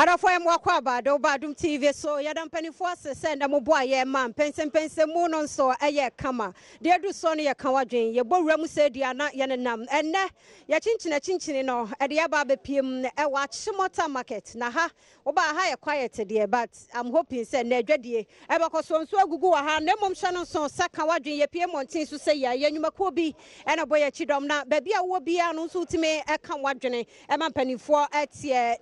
Adafo mwakwa bado Badum TV so yadam penifo se na mobo aye man pense mu no so eye kama de adu so no ye kan wadwen ye bowura mu se dia na ye nenam enne ye chinchine no e de aba bepiem e wa Chimota market na ha oba ha ye quiet de but I'm hoping say na adwadie e bekoso nso agugu wa ha na mom hye no so saka wadwen ye pie montin so say ye nwumako bi e na boye chidom na ba bia wo bia no so utime e kan wadwen e man penifo etie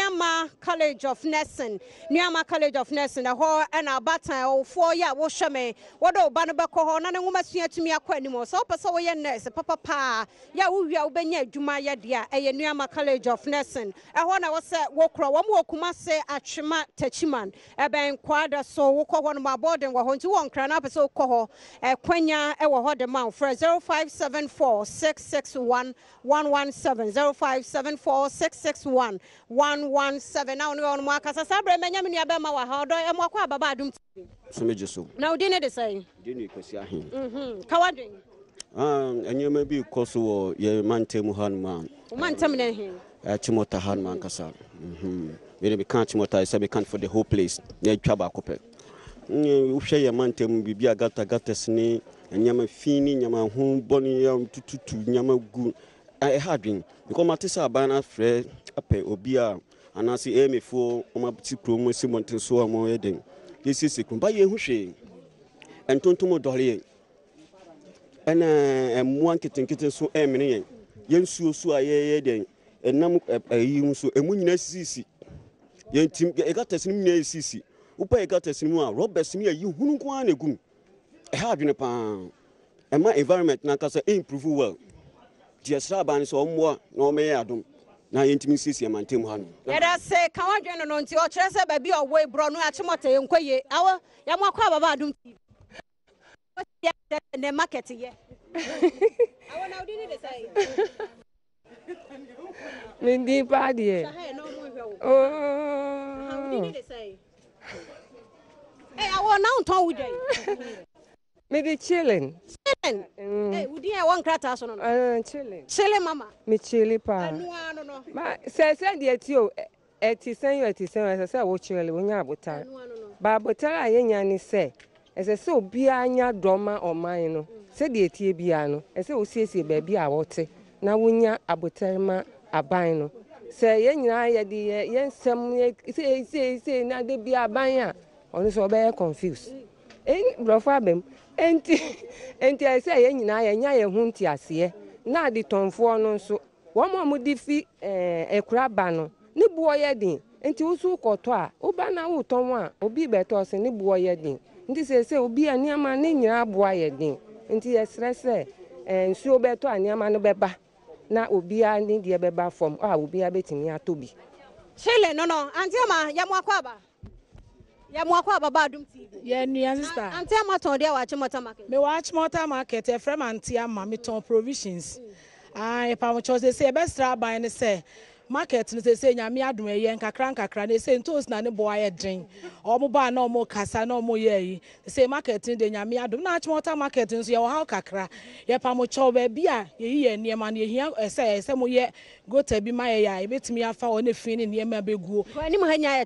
Niama College of Nursing, ho and a batan 4 year washame. What do Banabako, none of us here to me a quanimo. So, so we nurse, papa, ya we are Benya Jumaya dia, a Niama College of Nursing. I want to say, Wokra, one more Kumase at Chima Techiman, a bank quadra so walk on my board and we're to one cran up so coho, a quenya, a wahod amount for 0574 661 117 0574 661 117 now no more kasa sabre menya me aba ma wa ha do e mo kwa baba Adom TV so meje so na udi ne de say dini kwesi ahin kawadwen enyema bi koso wo ye mantem hanman mantem ne hin Chimota hanman kasa me be kan Chimota say be kan for the whole place na twa ba kopɛ wo hwɛ ye mantem bibia gata sini enyema fini nyama hu boni ya tututu nyama gu hadwin because matisa bana frɛ apɛ obia anasi emefo omabti promo simontin so amo eden yesi kun ba ye hu hwe entontomo dɔre ɛna ɛmuan kitenkite so emene yen yensuo so ayeye den enam ayi so emu nyina sisi yentim egatesin mu nyina sisi upa egatesin mu a robbers mi ayi hunu ko an egum hadwin pa ema environment na kasa improve well diesra ban so omwo na o meye Adom na yentimi sisi amantem ha no yeda se kan wadwen no nti o kire se ba bi owo bro no Chimota yenkoye awo ya mwakwa baba Adom TV ne market ye awo na udi ni de say Mindi pa die oh udi ni de say awo na unton wudai me be chilling. Hey, udi e won krata so no chilling mama me chilling pa no ma se de tio etisen se wo chilling wo nya abota ba abota ayenya ni se se obi anya doma oman no se de etie bia no se wo siesie ba bia wote na wonya abotarma aban no se yenyina ye de yensem se na de bia aban a ono so be confused brofa bem enti ese ye nyina ye nya ye hu ntiase na de tonfo no nso wo mo di fi ekura ba no ne buo ye din enti usu koto a uba na wo ton a obi beto se ne buo ye din enti se obi aniama ne nyina buo ye din enti ye stress nsuo beto aniama no beba na obi ani de beba form obi abetimi atobi chile no antiama ya mwakwa ba ya mwakwa baba Adom TV ye nua sister antiama ton de wa Chimota market me wa Chimota market e frem antiama me ton provisions e pa mo chose se e be stra ban ne se market no se nyame Adom ye nkakra ne se ntos na ne boa ye dren omo ba na omo kasa na omo ye yi se market de nyame Adom na Chimota market nso ye wo ha kakra ye pa mo cho ba bia ye ye niema na ye hia ese mo ye gota bi ma ye ya e betimi afa wo ne fin ne niema beguo ani mo hanya ye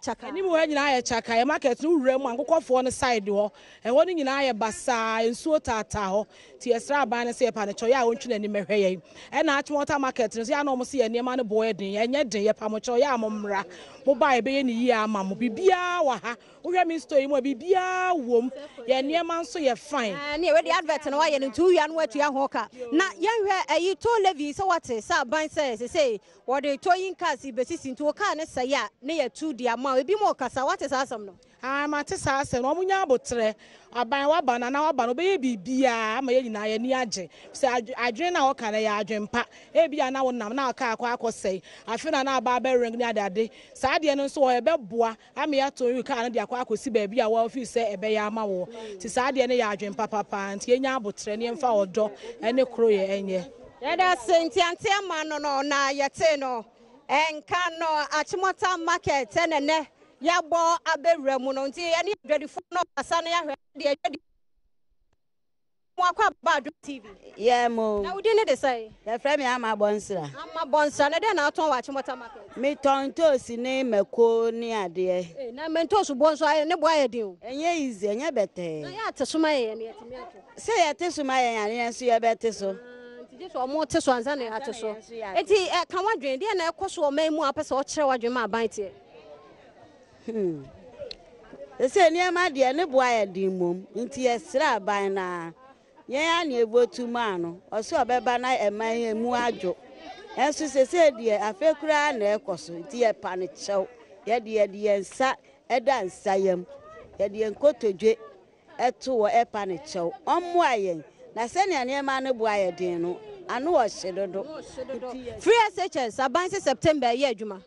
chaka ye market no wura mu ankokofo no side ho e wo ne nyina ye basa ensuo tata ho ti esra ban ne se pa ne cho ya wontwe na ni mehwe ye e na Chimota market no se ya na omo se ye niema no boy den ye den ye pa mo cho ya amomra mo ba e be ye ni yi ama mo bibia wa ha wo hwe mi story mo bibia wom ye niema nso ye fine ne we the advert no wa ye no 2 ya no atu ya ho ka na ye hwe ayi to levi so what say ban say what they toyin cars besisi nto ka ne say ya ne ya 2 dia ma ebi mo kasa what say asam no mate sa ase no munya abotre aban wa bana na wa bana be bibia ama ye nyina ye ni age se adwen na wo kana ya adwen pa e bia na wonam na aka akosei afi na aba be ring ni adade sa de no so wo be boa ama ya to yu ka na de akosi ba bia wa ofi se ebe ya ama wo ti sa de ne ya adwen papa nti ye nya abotre ne mfa odo ene kro ye enye yeda senti antiama no na yete no enka no Chimota market enene yabo abewura mu no nti ye ne adwadifo no asa na ya hwe de adwadi Mwakwa Badwam TV. Yeah, mo. Na udi ne de say. The friend me ama bonsra. Ama bonsa na de na aton wa Chimota market. Me ton toast ni mako ni ade. Na mento so bonso aye ne bo aye din. Enye easy, enye bete. Na ya tesuma ye ne yetimi ato. Say ya tesuma ye yan so ye bete so. Nti so omo teso anza ne ateso. Enti kan wadwen de na ekoso o man mu apese o kire wadwen ma aban tie. Say ni ama de ne bo aye din mom. Nti ye sra aban na. Ye ya na ebotu ma no. Oso obeba na eman mu adwo. Enso se de afekura na ekoso. Nti ye pa ne chew. Ye de nsa eda nsa yam. Ye de nkotodwe eto wo epa ne chew. Ommo ayen. Na se ne ema ne bo aye din no. Anu o hyedodo. Free SHS aban se September ye adwuma.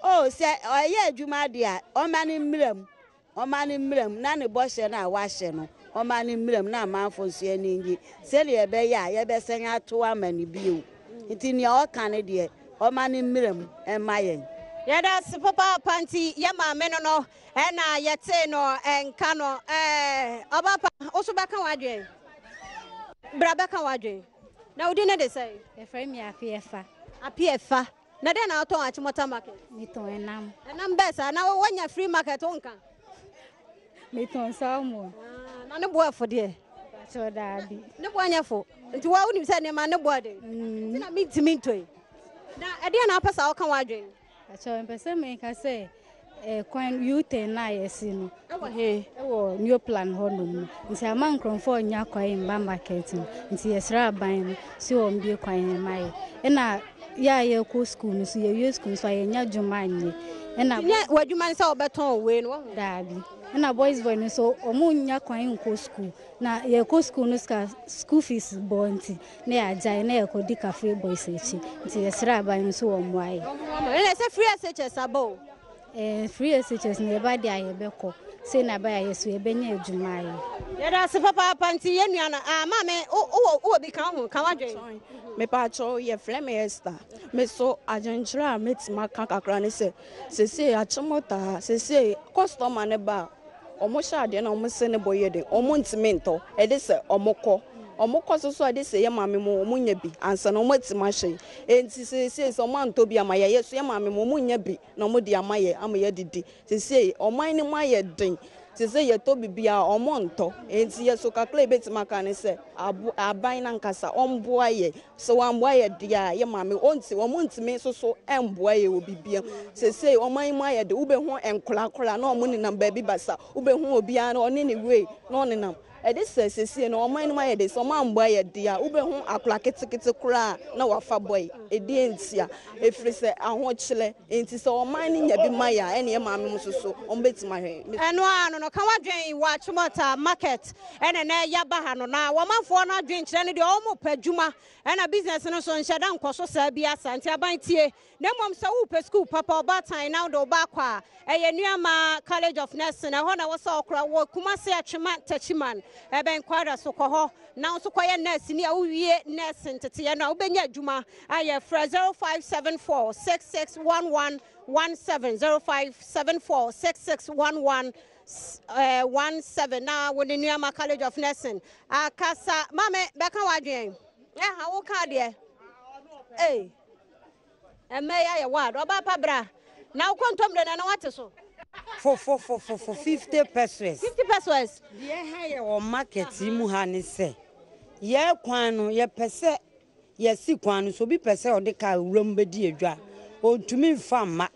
Oh, se oye adwuma de a o mani mmiram. O mani mmiram na ne bo hye na wa hye no. O mani mmiram na amanfo nso ani ngi. Se le be ya ye be sen ato amani bio. Nti ne o kan de o mani mmiram emayen. Yada si papa panti ya maame no na yete no enka no oba pa oso beka wadwen. Bra beka wadwen. Na udi ne de say e frame me afiefa. Afiefa. Na de na aton Achimota market. Me ton enam. Enam besa na wanya free market onka. Me ton salmon. Na ne boy for there. So dabi. Ne boy anya fo. Nti wa uni say ne ma ne boy de. Ti na me timi ntoi. Na e de na apesa o kan wadwen. Acho empese me ka say kwan youth na yesi no. Ewo he. Ewo new plan ho no. Nti ama nkronfo nya kwan mba market. Nti yesra aban no si o mbie kwan mai. Na ya ye ko school no so ye school so ye nya dwuma anye. Na wadwuma ni say obeton we no. Dabi. Na boys boy no so omo nya kwan nko school. Na ye ko school no school fees bonti. Na ya jai na ye ko di cafe boys echi. Nti yesra aban so o moai. Na say free SHS abo. Free SHS na eba dia ye beko. Say na ba ya yeso e benya adwuma ye. Yada se papa panti ye nuana ma me o bi kan ho kan wadwen. Me pa cho ye frame Esther. Me so ajenjira metima kan kakra ne se Achimota se customer ne ba omo sha de na omo se ne boye de omo ntime nto e de se omokọ so ade se ye mame mo omo nya bi ansa na omo tima hye enti se omo anto bi ama ye so ye mame mo omo nya bi na omo de ama ye didi se oman ne ma ye den se ye to bibia omo nto enti ye so kakla betima kan ne se aban na nkasa omboa ye so wamboa ye dia ye mame onti omo ntime so emboa ye obibia se oman ma ye de ube ho enkola na omo ni nam ba bi basa ube ho obia na oni ni we na oni nam ede se no oman ni ma ye de so man boa ye dia ube ho akola ketekete kura na wafa boy edi entia efiri se ahochile enti so oman ni nya bi ma ya ene ye mame mo so ombetima hwe eno ano no kan wadwen wa Achimota market ene na ya ba ha no na womanfo no adwen kire ne de omo padwuma ena business no so nhyeda nkoso sa bia santi aban tie na mom se wo pe school papa obatan na do ba kwa eye nuama college of nursing ho na wo so okra wo Kumasi Atwema Tachiman ben kwara so ko ho na so koye nurse ni a wo wie nursing tete ye na wo benya adwuma aye 0574 6611 0574 6611 17 na wo the nuama college of nursing akasa mame beka wadwen ha wo ka de emeya ye wad oba pa bra na wo kontom de na wate so For 50 pesos. 50 pesos. Ye ha ye o market mu ha ne se. Ye kwan no ye pese ye si kwan no so bi pese o de ka wuram bedi adwa. O tumi mfa ma.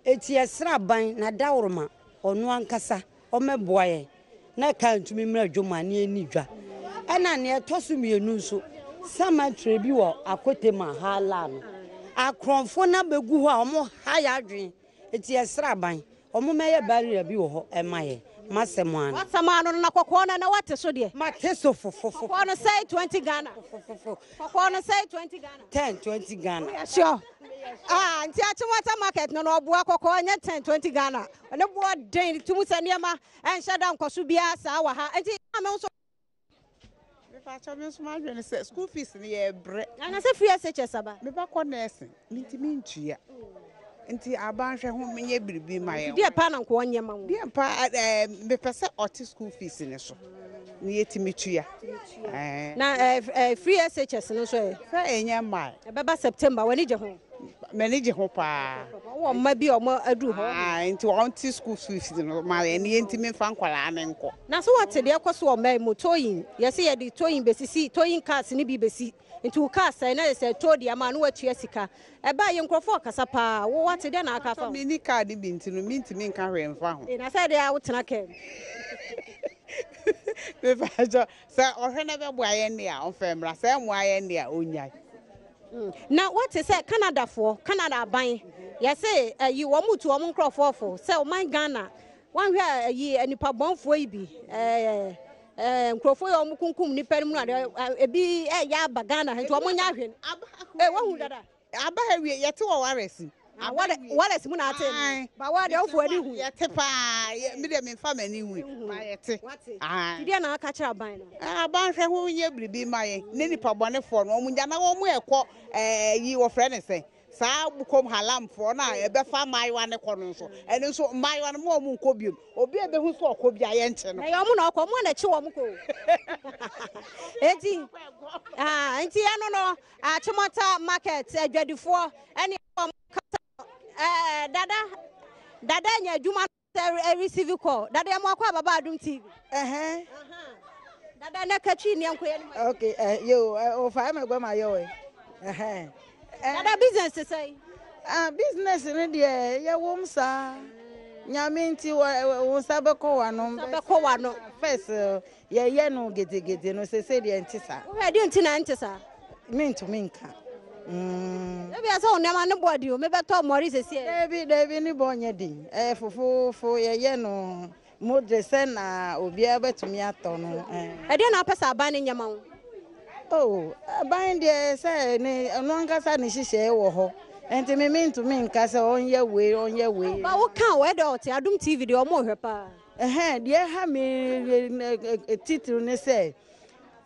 Eti esra ban na dawroma onu ankasa o meboa ye. Na ka ntumi mra adwoma ne ani dwa. Ena ne etoso mienu so. Sama trebi wo akotema ha la no. Akronfo na begu ho a omo ha ya adwen. Eti esra ban omo meye barrier bi wo ho emaye masemo an wasama no na kokona na wate so de mateso kokona say 20 Ghana kokona say 20 Ghana 20 Ghana sure nti Achimota market no no boa kokona 10-20 Ghana ne boa den tumu sanema en shada nkoso bia sa wa ha nti ame so me fa cha me so ma dwen say school fees ne ye bre na say free SHS aba me ba ko nursing minti mintua nti abanhwe ho menye biribi ma ye die pa na nko onye ma wo die pa me pese oti school fees ne so ni yetimi tuya na free SHS no so e sa enya mai e beba September wani je ho manage ho pa wo ma bi o ma adu ho nti won ti school fees no ma ni yentimi fa nkwala ne nko na so what de ekoso o mai motoyin yesi ye di toyin besisi toyin cars ni bi besi nti wo cars na se to di ama no watua sika e ba ye nkrofo kasa pa wo what de na aka fa mi ni card bi ntinu mi ntimi nka hwe mfa ho na say de a wo tena ke me fa jo sa ohwe na be bua ye ne a on fa mra sa mu aye ne a onyai na what is say Canada ban yes say you wo mutu wo nkrofo fo say o man Ghana wan hwe yi anipa bonfo yi bi nkrofo yo mukunkum ni pere mu na ebi ya ba Ghana nti wo nya hwe wo hu dada aba ha wie yete wo waresi what is mu na ate ba wa de ofo adi hu yete pa mi de me fa mani hu ba yete ti de na aka kira ban no ban hwe ho nye bribi maye ne nipa bonefo no mu nja na wo mu ekọ yi wo frɛ ne sɛ saa bukom halamfo na ebe fa maiwa ne kɔ no so ene so maiwa no mo mu nkɔ biom obi ebe hu so ɔkɔ bia ye nche no na yo mu na ɔkɔ mu na chi wo mu ko enti enti ano no Achimota market adwadifo ene dada nya adwuma receive call dada ya mo akɔ baba Adom TV dada na katwi ne enkoye ni okay yo o fa me gba ma yo dada business say business ne de ye wom sa nyame nti wo sa be ko wa no first ye no gede no se de ntisa wo de ntina ntisa mintu minka ebi asa o nema ne body o me be to mori se se David ni bonye din fofofo ye no modrese na obi abatumi ato no e de na pesa ban ne nyama wo oh ban de se ne no nkasa ne hihye wo ho enti me mintu minka se onye we ba wo kan we de o te Adom TV de o mo hwe pa de ha me title ne se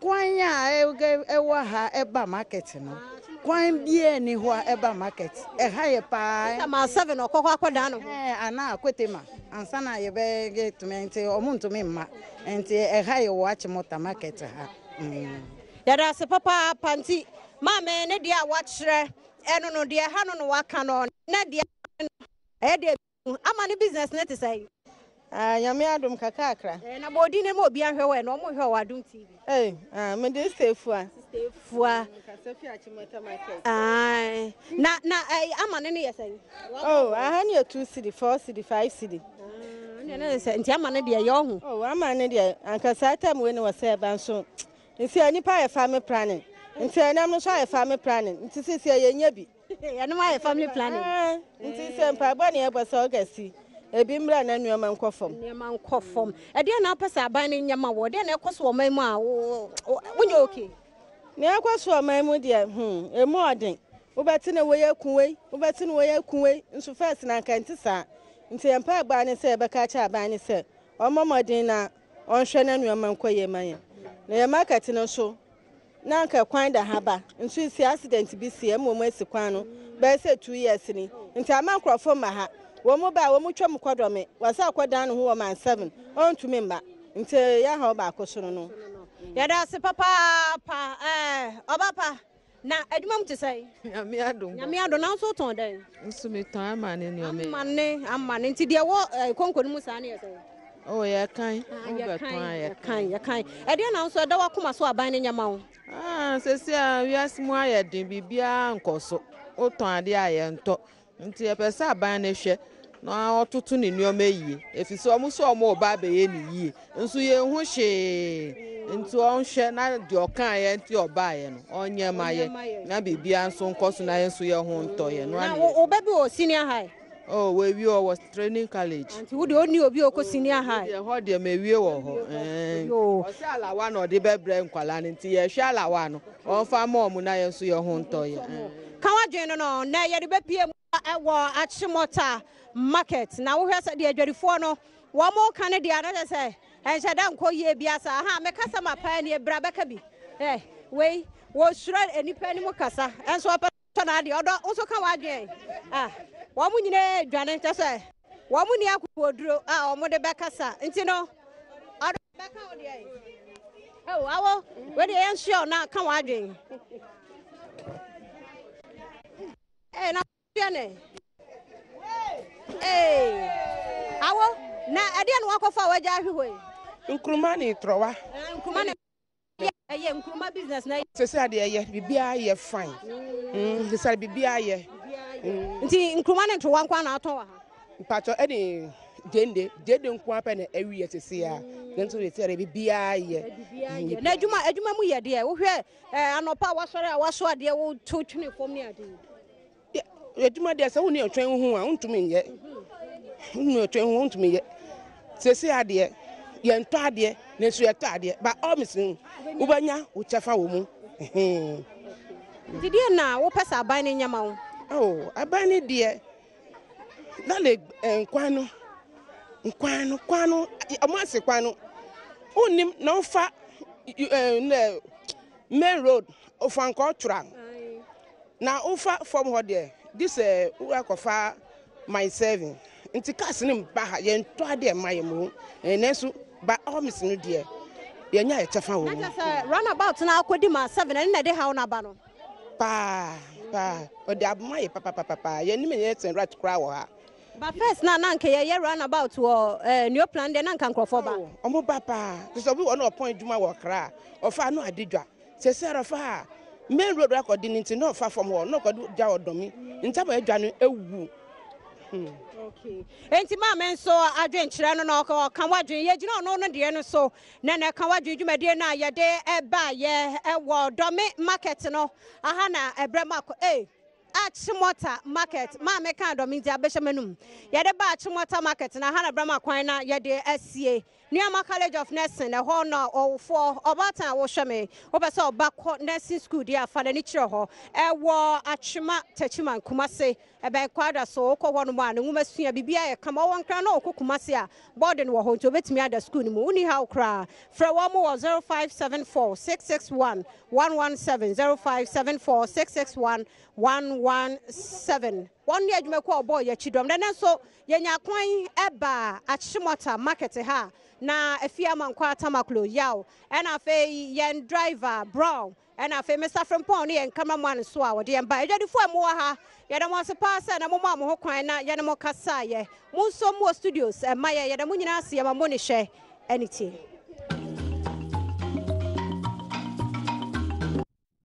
kwanya ewo ha eba market no kwan bie ni ho eba market ha ye pa ma 7 okokwa akoda no ana akwetema ansa na ye be get mente omuntumi mma enti ha ye wo Achimota market ha yada se papa panti ma me ne dia wa kire eno no dia ha no waka no na dia de ama ne business net say nyame Adom kakakra na bodi ne mo obi ahwe we no mo hwe wa Adom TV me de stefua kasa fi Achimota market na ama ne ye say aha ne 2 cedi 4 cedi 5 cedi ne say nti ama ne dia ye ohu ama ne dia ankasa tam we ne wose ba nso nti anipa ye family planning nti enam no so ye family planning nti sisi ye nya bi ye no ma ye family planning nti se mpa ba ne ye bosa ogasi ebi mra na nuoma nkofom e de na pesa ban ne nyama wo de na ekoso o man mu a wonye okay ne ekoso o man mu de emu odin wo beti ne wo ye kunwe nso first na nkanti sa nti empa ba ne se be ka cha ba ne se o momodin na onhwe na nuoma nkoye man na ye market no so na nka kwan da haba nso isi accident bi si emu esi kwan no be se 2 years ni nti ama nkrofo ma ha wo mu ba wo mu twam kwadome wasa akwadan no ho man 7 on tumi mba nti ya ha ba akoso no ya da se papa obapa na adwuma mu te sai nyame Adom na so ton dan nso me ton amane ni o me amane nti de wo konko mu sa na ye sai ya kan ya kan e de na so da wa kuma so aban ne nyama wo sesi a wiase mu ayedin bibia nkoso o ton ade aye nto nti e pesa aban ne hwe na otutu ne nuoma yie efisi omuso omo ba be ye ni yie nso ye hu hye nti on hwe na de okan ye nti oba ye no onye maye na bibia nso nkoso na ye nso ye hu nto ye no na o baby o senior high we was training college anti wo de oni obi o ko senior high ye ho de me wie wo ho o se alawa no de bebre nkwala nti ye hwe alawa no on fa ma omu na ye nso ye hu nto ye kan wa dwen no na ye de be pie wo Achimota market na wo hwese de adwarifo no wo mo kan de ana se enhye da nko ye bia sa ha me kasa ma pa ne bra beka bi we wo sura enipa ni mo kasa enso pa na de odo nso kan wa dwen wo mo nyine dwane nta se wo mo ni akwo duro wo mo de beka sa nti no odo beka wo de Oh, awo, where the answer na kan wadwen. Eh na piane. Eh. Awo, na ade no akofa waja ahwe. Nkruma ni trowa. Nkruma ne ye nkruma business na. Sese ade ye bibia ye fine. Sese bibia ye. Nti nkruma ne trowa nkwa na aton wa ha. Mpacho ene dende nko apa na awie sese a. Nso we tere bibia ye. Na adwuma mu ye de wo hwe anopa wasore a waso ade wo to twene fom ne ade. Adwuma de se wo ne otwen hu a untumi ye. Unu otwen hu untumi ye. Sese ade ye nto ade na su ye to ade ba all misin ubanya wo chefa wo mu. Did you na wo pesa aban ne nyama wo? Oh, aban ne de na le kwano amase kwano unim na ofa main road ofa nko tura na ofa from ho there this we akofa my serving nti cars nim ba ha ye nto ade maye mu enenso ba omis no there ye nya ye chefa wo na say runabout na akodi ma 7 na de ha na ba no pa o de abmaye papa ye nim ye ten right kra wo ha. But first na nke ye run about new plan de na nka nkrofo ba. Omo papa, so we won point djuma wo kra. Ofa no adedwa. Se se rafa main road record nti no fa from ho no kodu ja odomi. Ntaba adwa no ewu. Okay. Enti ma men so adwen kire no no kan wadwen ye gina no de no so na kan wadwen dwumade na ye de e ba ye e wo domi market no aha na ebrema ko Achimota market ma me kan do mi dia behyemanum ye de ba Achimota market na ha na brama kwan na ye de asie Nuama College of Nursing e ho na ofo obatan wo hweme wo be se obakọ nursing school dia fa na ni kire ho e wo Achima Tachiman Kumase e be kwada so ko ho no ma na nwuma sua bibia ye kama won kra na okọ Kumase a boarding wo ho nto betimi ada school ni mu uni ha okra fra wo mo 0574 661 117 0574 661 117 one year you call boy ya chidom then so yenya kwan eba Achimota market ha na efia mankwa tamaklo yaw and afi yen driver brown and afi Mr. Frempon ne cameraman so a wode emba ejadi fo mo ha yeda mo se pass na mo ma mo kwan na yene mo kasa ye mo so mo studios e maye yeda mo nyina ase ya ma mo ne hwe anything